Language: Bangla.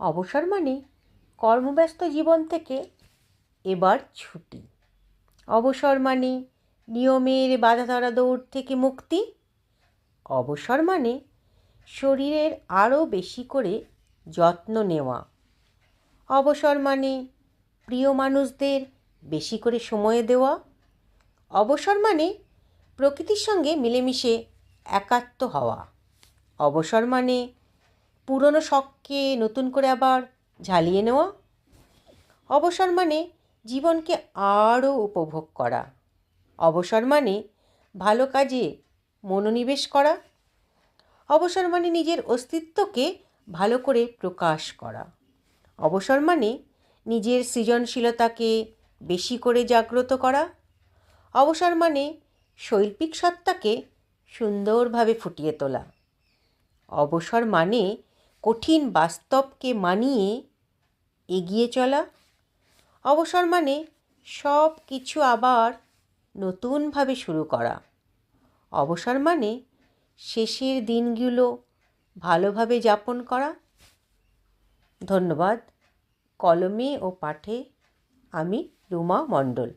অবসর মানে কর্মব্যস্ত জীবন থেকে এবার ছুটি। অবসর মানে নিয়মের বাঁধা দৌড় থেকে মুক্তি। অবসর মানে শরীরের আরও বেশি করে যত্ন নেওয়া। অবসর মানে প্রিয় মানুষদের বেশি করে সময় দেওয়া। অবসর মানে প্রকৃতির সঙ্গে মিলেমিশে একাত্ম হওয়া। অবসর মানে পুরনো শখকে নতুন করে আবার ঝালিয়ে নেওয়া। অবসর মানে জীবনকে আরও উপভোগ করা। অবসর মানে ভালো কাজে মনোনিবেশ করা। অবসর মানে নিজের অস্তিত্বকে ভালো করে প্রকাশ করা। অবসর মানে নিজের সৃজনশীলতাকে বেশি করে জাগ্রত করা। অবসর মানে শৈল্পিক সত্তাকে সুন্দরভাবে ফুটিয়ে তোলা। অবসর মানে কঠিন বাস্তবকে মানিয়ে এগিয়ে চলা। অবসর মানে সব কিছু আবার নতুনভাবে শুরু করা। অবসর মানে শেষের দিনগুলো ভালোভাবে যাপন করা। ধন্যবাদ। কলমে ও পাঠে আমি রুমা মণ্ডল।